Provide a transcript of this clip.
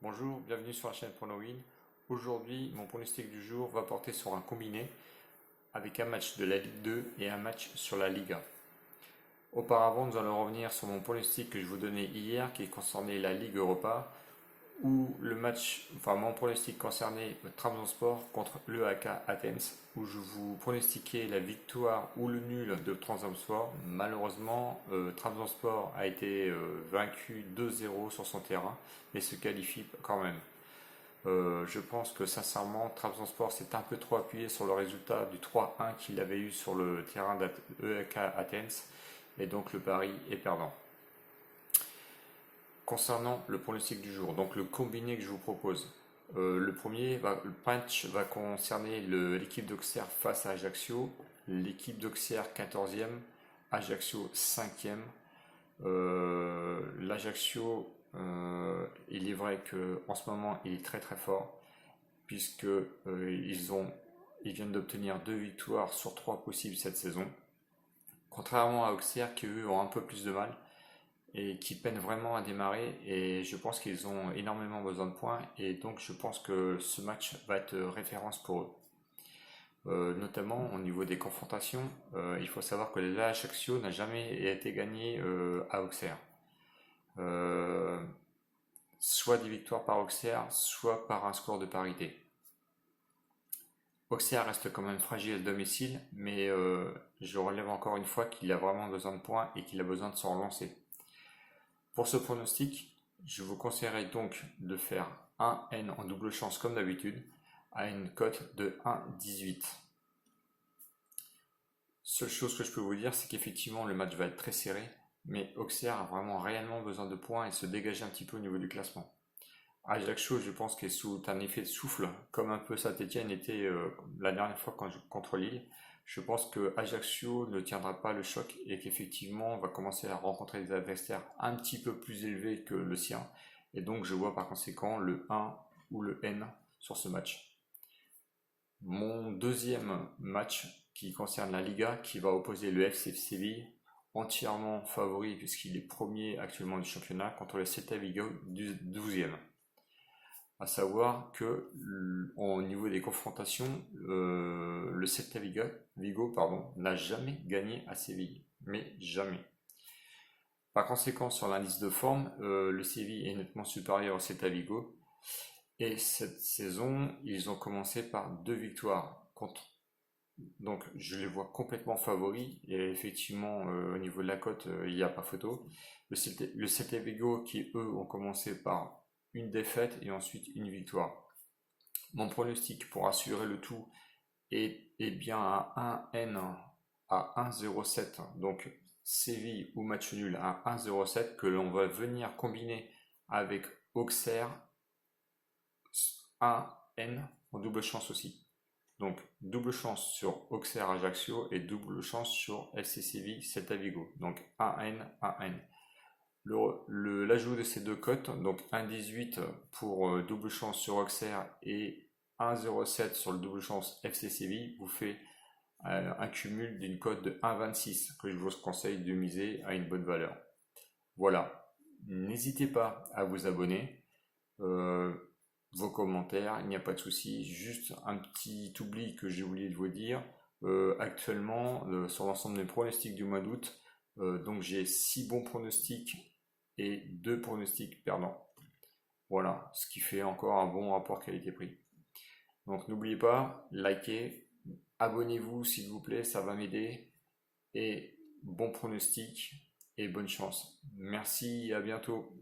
Bonjour, bienvenue sur la chaîne PronoWin. Aujourd'hui, mon pronostic du jour va porter sur un combiné avec un match de la Ligue 2 et un match sur la Liga. Auparavant, nous allons revenir sur mon pronostic que je vous donnais hier qui concernait la Ligue Europa où mon pronostic concernait le Trabzonspor contre l'EAK Athens où je vous pronostiquais la victoire ou le nul de Trabzonspor. Malheureusement, Trabzonspor a été vaincu 2-0 sur son terrain mais se qualifie quand même. Je pense que sincèrement, Trabzonspor s'est un peu trop appuyé sur le résultat du 3-1 qu'il avait eu sur le terrain d'EAK Athens et donc le pari est perdant. Concernant le pronostic du jour, donc le combiné que je vous propose, le match va concerner l'équipe d'Auxerre face à Ajaccio, l'équipe d'Auxerre 14e, Ajaccio 5e. L'Ajaccio, il est vrai qu'en ce moment il est très très fort, puisque ils viennent d'obtenir 2 victoires sur 3 possibles cette saison, contrairement à Auxerre qui eux ont un peu plus de mal et qui peinent vraiment à démarrer, et je pense qu'ils ont énormément besoin de points et donc je pense que ce match va être référence pour eux. Notamment au niveau des confrontations, il faut savoir que l'Ajaccio n'a jamais été gagné à Auxerre. Soit des victoires par Auxerre, soit par un score de parité. Auxerre reste quand même fragile à domicile, mais je relève encore une fois qu'il a vraiment besoin de points et qu'il a besoin de se relancer. Pour ce pronostic, je vous conseillerais donc de faire 1N en double chance comme d'habitude à une cote de 1,18. Seule chose que je peux vous dire, c'est qu'effectivement le match va être très serré, mais Auxerre a vraiment réellement besoin de points et se dégager un petit peu au niveau du classement. Ajaccio, je pense qu'est sous un effet de souffle, comme un peu Saint-Étienne était la dernière fois contre Lille. Je pense que Ajaccio ne tiendra pas le choc et qu'effectivement on va commencer à rencontrer des adversaires un petit peu plus élevés que le sien. Et donc je vois par conséquent le 1 ou le N sur ce match. Mon deuxième match qui concerne la Liga, qui va opposer le FC Séville, entièrement favori puisqu'il est premier actuellement du championnat, contre le Celta Vigo du 12e. À savoir que au niveau des confrontations, le Celta Vigo n'a jamais gagné à Séville, mais jamais. Par conséquent, sur l'indice de forme, le Séville est nettement supérieur au Celta Vigo, et cette saison, ils ont commencé par 2 victoires contre. Donc je les vois complètement favoris, et effectivement au niveau de la cote, il n'y a pas photo. Le Celta Vigo qui eux ont commencé par une défaite et ensuite une victoire. Mon pronostic pour assurer le tout est bien à 1N à 1,07, donc Séville ou match nul à 1,07, que l'on va venir combiner avec Auxerre 1N en double chance aussi. Donc double chance sur Auxerre Ajaccio et double chance sur FC Séville Celta Vigo. Donc 1N, 1N. L'ajout de ces deux cotes, donc 1,18 pour double chance sur Auxerre et 1,07 sur le double chance FC Séville, vous fait un cumul d'une cote de 1,26 que je vous conseille de miser à une bonne valeur. Voilà, n'hésitez pas à vous abonner, vos commentaires, il n'y a pas de souci, juste un petit oubli que j'ai oublié de vous dire. Actuellement, sur l'ensemble des pronostics du mois d'août, donc j'ai 6 bons pronostics et 2 pronostics perdants. Voilà, ce qui fait encore un bon rapport qualité-prix. Donc n'oubliez pas, likez, abonnez-vous s'il vous plaît, ça va m'aider. Et bon pronostic et bonne chance. Merci, à bientôt.